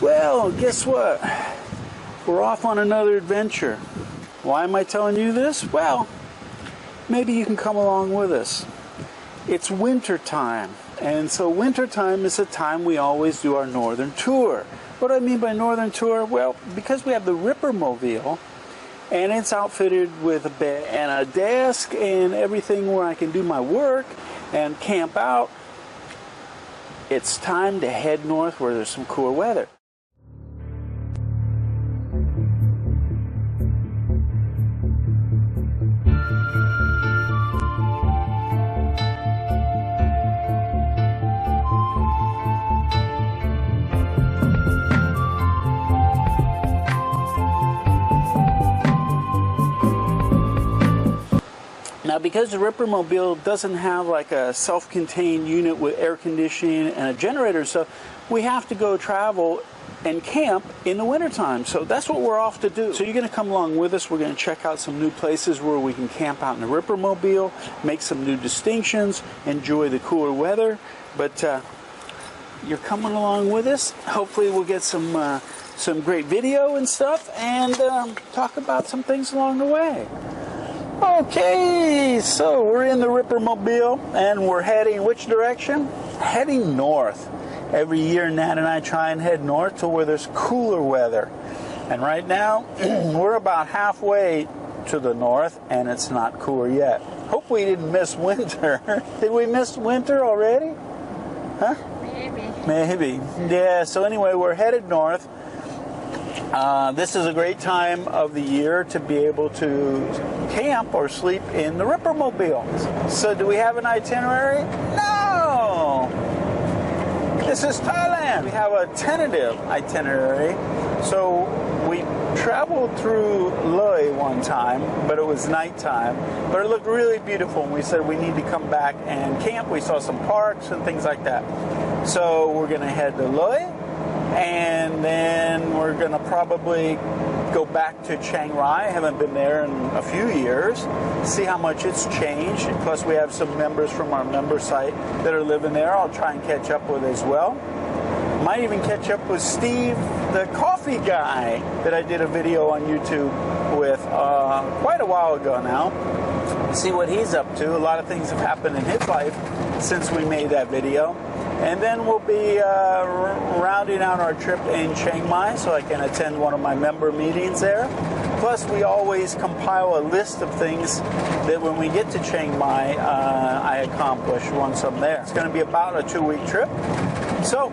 Well, guess what? We're off on another adventure. Why am I telling you this? Well, maybe you can come along with us. It's winter time, and so winter time is a time we always do our northern tour. What do I mean by northern tour? Well, because we have the Rippermobile, and it's outfitted with a bed and a desk and everything where I can do my work and camp out, it's time to head north where there's some cooler weather. Now, because the Rippermobile doesn't have like a self-contained unit with air conditioning and a generator and stuff, we have to go travel and camp in the wintertime. So that's what we're off to do. So you're going to come along with us. We're going to check out some new places where we can camp out in the Rippermobile, make some new distinctions, enjoy the cooler weather. But you're coming along with us. Hopefully we'll get some great video and stuff and talk about some things along the way. Okay, so we're in the Rippermobile and we're heading which direction? Heading north. Every year Nat and I try and head north to where there's cooler weather. And right now we're about halfway to the north and it's not cooler yet. Hope we didn't miss winter. Did we miss winter already? Huh? Maybe. Yeah, so anyway, we're headed north. This is a great time of the year to be able to camp or sleep in the Rippermobile. So do we have an itinerary? No! This is Thailand. We have a tentative itinerary. So we traveled through Loei one time, but it was nighttime. But it looked really beautiful, and we said we need to come back and camp. We saw some parks and things like that. So we're going to head to Loei. And then we're going to probably go back to Chiang. I haven't been there in a few years. See how much it's changed. Plus we have some members from our member site that are living there. I'll try and catch up with as well. Might even catch up with Steve, the coffee guy that I did a video on YouTube with quite a while ago now. See what he's up to. A lot of things have happened in his life since we made that video. And then we'll be rounding out our trip in Chiang Mai so I can attend one of my member meetings there. Plus, we always compile a list of things that when we get to Chiang Mai, I accomplish once I'm there. It's going to be about a 2-week trip. So,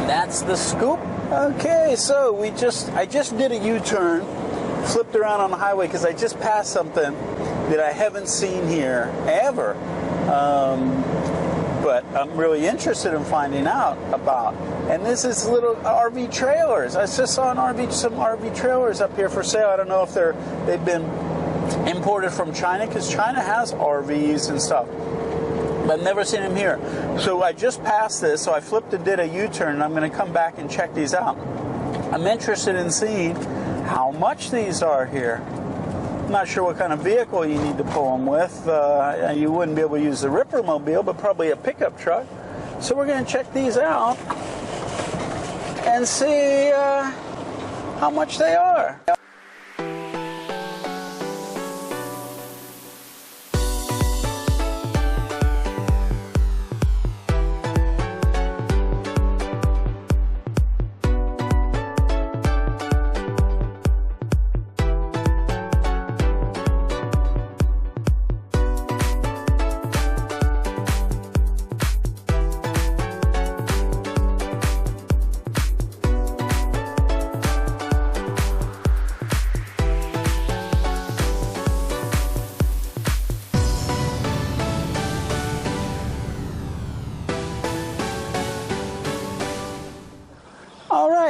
that's the scoop. Okay, so I just did a U-turn, flipped around on the highway because I just passed something that I haven't seen here ever. But I'm really interested in finding out about. And this is little RV trailers. I just saw some RV trailers up here for sale. I don't know if they've been imported from China, because China has RVs and stuff. But I've never seen them here. So I just passed this, so I flipped and did a U-turn, and I'm going to come back and check these out. I'm interested in seeing how much these are here. I'm not sure what kind of vehicle you need to pull them with. You wouldn't be able to use the Rippermobile, but probably a pickup truck. So we're going to check these out and see how much they are.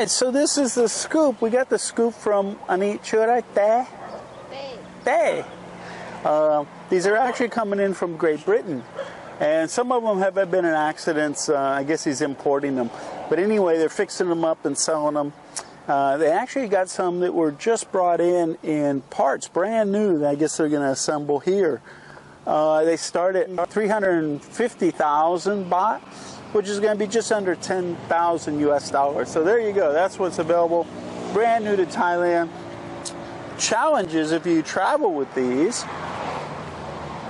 So this is the scoop. We got the scoop from Itinerary. These are actually coming in from Great Britain, and some of them have been in accidents. I guess he's importing them, but anyway, they're fixing them up and selling them. They actually got some that were just brought in parts, brand new, that I guess they're going to assemble here. They start at 350,000 baht, which is going to be just under 10,000 US dollars. So there you go. That's what's available. Brand new to Thailand. Challenges if you travel with these.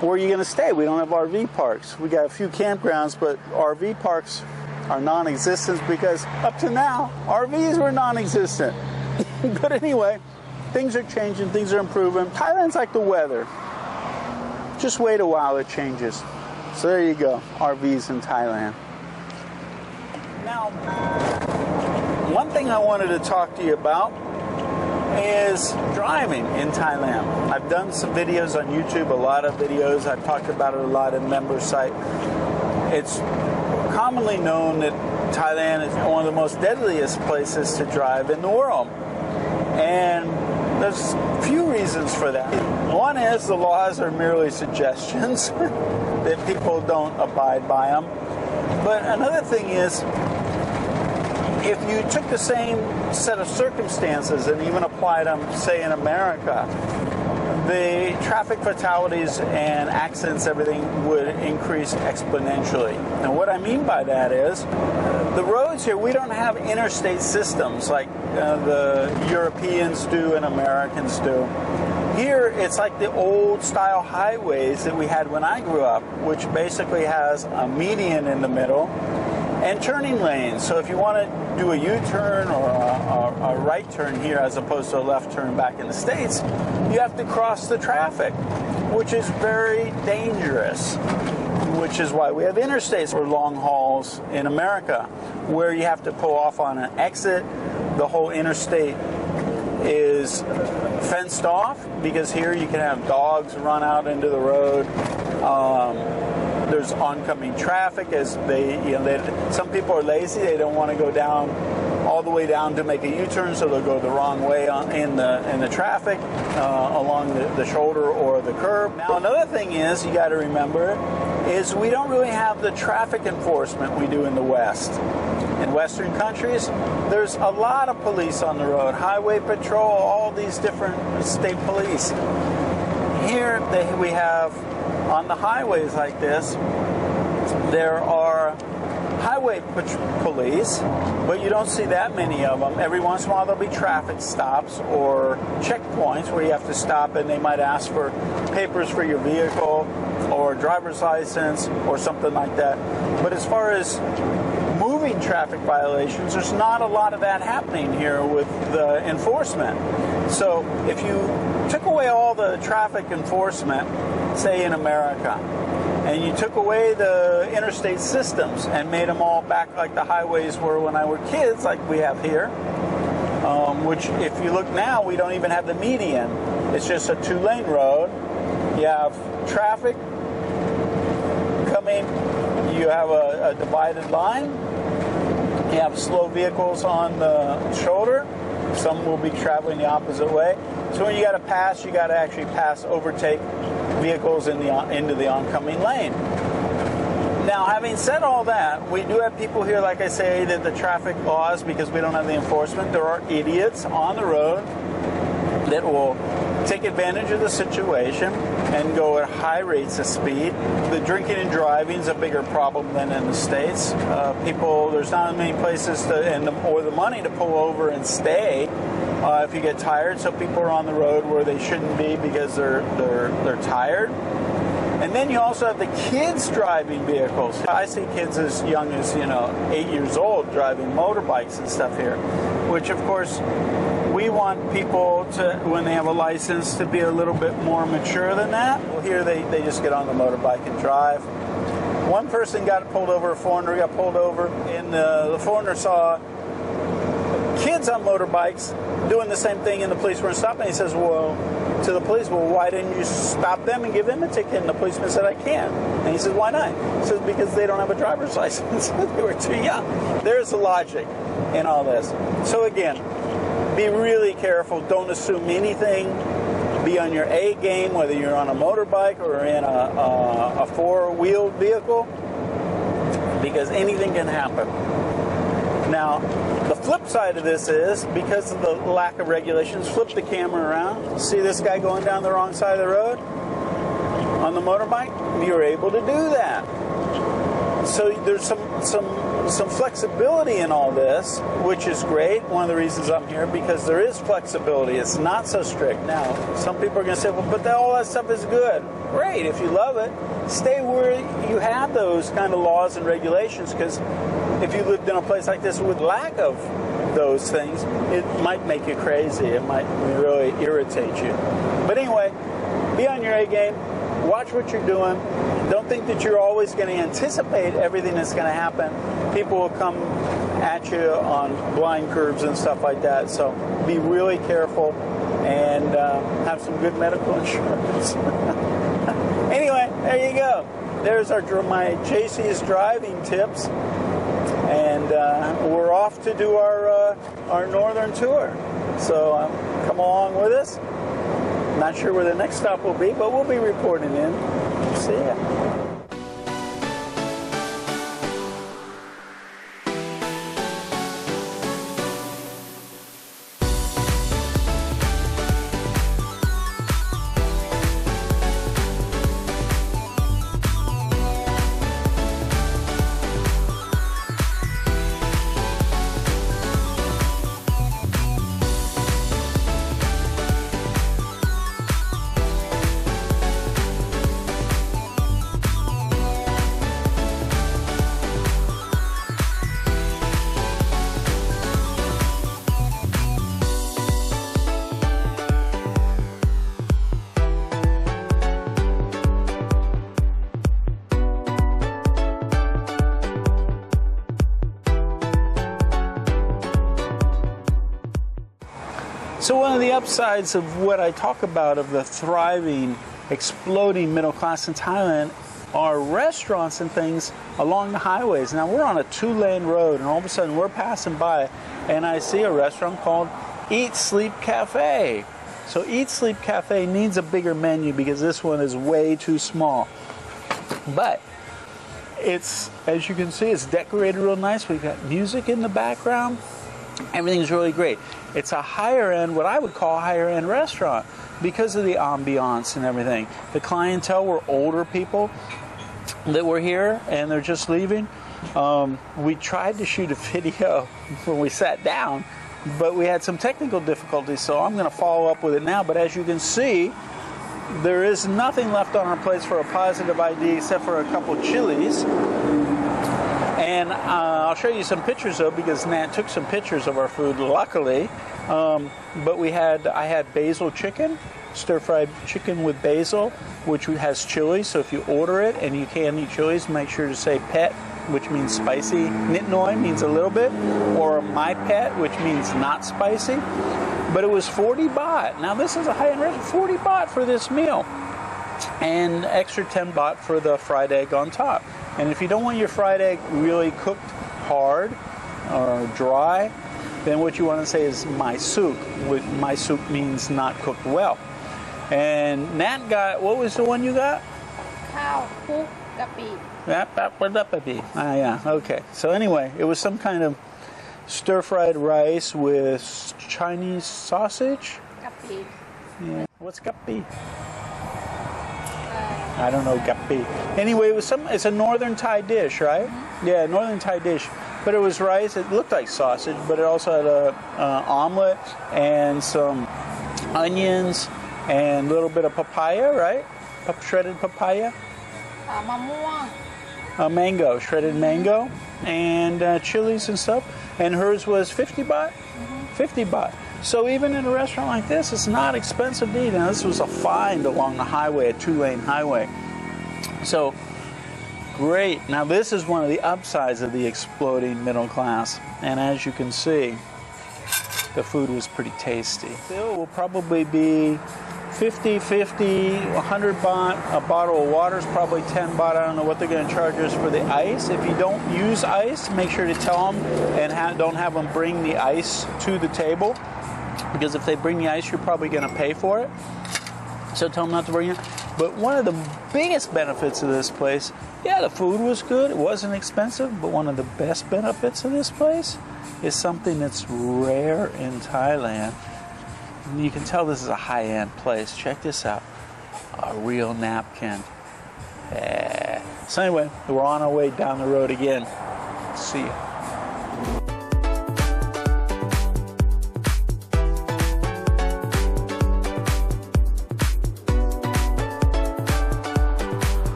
Where are you going to stay? We don't have RV parks. We got a few campgrounds, but RV parks are non-existent because up to now, RVs were non-existent. But anyway, things are changing, things are improving. Thailand's like the weather. Just wait a while, it changes. So there you go, RVs in Thailand. Now, one thing I wanted to talk to you about is driving in Thailand. I've done some videos on YouTube, a lot of videos. I've talked about it a lot in member site. It's commonly known that Thailand is one of the most deadliest places to drive in the world. And there's a few reasons for that. One is the laws are merely suggestions that people don't abide by them. But another thing is, if you took the same set of circumstances and even applied them, say, in America, the traffic fatalities and accidents, everything would increase exponentially. And what I mean by that is, the roads here, we don't have interstate systems like the Europeans do and Americans do. Here, it's like the old style highways that we had when I grew up, which basically has a median in the middle and turning lanes. So if you want to do a U-turn or a right turn here as opposed to a left turn back in the States, you have to cross the traffic, which is very dangerous, which is why we have interstates or long hauls in America, where you have to pull off on an exit. The whole interstate is fenced off, because here you can have dogs run out into the road. There's oncoming traffic as some people are lazy. They don't want to go down all the way down to make a U-turn, so they'll go the wrong way in the traffic along the shoulder or the curb. Now, another thing is, you got to remember, is we don't really have the traffic enforcement we do in the West. In Western countries, there's a lot of police on the road, highway patrol, all these different state police. Here we have, on the highways like this, there are highway police, but you don't see that many of them. Every once in a while there'll be traffic stops or checkpoints where you have to stop and they might ask for papers for your vehicle or driver's license or something like that. But as far as moving traffic violations, there's not a lot of that happening here with the enforcement. So if you took away all the traffic enforcement, say in America, and you took away the interstate systems and made them all back like the highways were when I were kids, like we have here, which if you look now, we don't even have the median. It's just a two-lane road. You have traffic coming, you have a divided line, you have slow vehicles on the shoulder, some will be traveling the opposite way. So when you got to pass, you got to actually overtake vehicles into the oncoming lane. Now, having said all that, we do have people here, like I say, that the traffic laws, because we don't have the enforcement, there are idiots on the road that will take advantage of the situation and go at high rates of speed. The drinking and driving is a bigger problem than in the States. There's not as many places or the money to pull over and stay if you get tired. So people are on the road where they shouldn't be because they're tired. And then you also have the kids driving vehicles. I see kids as young as 8 years old driving motorbikes and stuff here, which of course we want people to, when they have a license, to be a little bit more mature than that. Well, here they just get on the motorbike and drive. One person got pulled over, a foreigner got pulled over, and the foreigner saw kids on motorbikes doing the same thing, and the police weren't stopping. He says, to the police, why didn't you stop them and give them a ticket? And the policeman said, I can't. And he said, why not? He says, because they don't have a driver's license. They were too young. There's the logic in all this. So again, be really careful. Don't assume anything. Be on your A game, whether you're on a motorbike or in a four-wheeled vehicle, because anything can happen. Now, the flip side of this is, because of the lack of regulations, flip the camera around. See this guy going down the wrong side of the road on the motorbike? You're able to do that. So there's some flexibility in all this, which is great. One of the reasons I'm here, because there is flexibility. It's not so strict. Now, some people are going to say, well, but all that stuff is good. Great, if you love it, stay where you have those kind of laws and regulations, because if you lived in a place like this with lack of those things, it might make you crazy. It might really irritate you. But anyway, be on your A game. Watch what you're doing. Don't think that you're always going to anticipate everything that's going to happen. People will come at you on blind curves and stuff like that. So be really careful and have some good medical insurance. Anyway, there you go. There's my JC's driving tips. And we're off to do our northern tour. So come along with us. Not sure where the next stop will be, but we'll be reporting in. See ya. So one of the upsides of what I talk about of the thriving, exploding middle class in Thailand are restaurants and things along the highways. Now we're on a 2-lane road and all of a sudden we're passing by and I see a restaurant called Eat Sleep Cafe. So Eat Sleep Cafe needs a bigger menu because this one is way too small. But it's, as you can see, it's decorated real nice. We've got music in the background. Everything's really great. It's a higher end, what I would call a higher end restaurant because of the ambiance and everything. The clientele were older people that were here and they're just leaving. We tried to shoot a video when we sat down, but we had some technical difficulties, so I'm going to follow up with it now. But as you can see, there is nothing left on our plates for a positive ID except for a couple chilies. And I'll show you some pictures though, because Nat took some pictures of our food, luckily. But I had basil chicken, stir-fried chicken with basil, which has chili. So if you order it and you can't eat chilies, make sure to say Pet, which means spicy. Nit Noi means a little bit, or My Pet, which means not spicy. But it was 40 baht. Now this is a high-end restaurant, 40 baht for this meal. And extra 10 baht for the fried egg on top. And if you don't want your fried egg really cooked hard or dry, then what you want to say is my soup. My soup means not cooked well. And Nat got, what was the one you got? Khao Puk Gapi. Yeah, okay. So anyway, it was some kind of stir-fried rice with Chinese sausage. Gapi. Yeah. What's gapi? I don't know, gapi. Anyway, it's a Northern Thai dish, right? Mm-hmm. Yeah, Northern Thai dish. But it was rice. It looked like sausage, but it also had a omelet and some onions and a little bit of papaya, right? Shredded papaya. Mango, shredded mango, and chilies and stuff. And hers was 50 baht? Mm-hmm. 50 baht. So even in a restaurant like this, it's not expensive to eat. Now this was a find along the highway, a 2-lane highway. So great. Now this is one of the upsides of the exploding middle class. And as you can see, the food was pretty tasty. Bill will probably be 50, 100 baht. A bottle of water is probably 10 baht. I don't know what they're going to charge us for the ice. If you don't use ice, make sure to tell them and don't have them bring the ice to the table. Because if they bring the ice, you're probably going to pay for it. So tell them not to bring it. But one of the biggest benefits of this place, yeah, the food was good. It wasn't expensive. But one of the best benefits of this place is something that's rare in Thailand. You can tell this is a high-end place. Check this out. A real napkin. So anyway, we're on our way down the road again. See ya.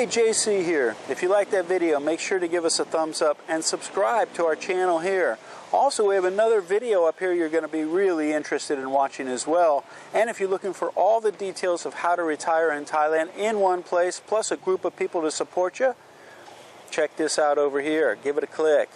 Hey, JC here. If you like that video, make sure to give us a thumbs up and subscribe to our channel here. Also, we have another video up here you're going to be really interested in watching as well. And if you're looking for all the details of how to retire in Thailand in one place, plus a group of people to support you, check this out over here. Give it a click.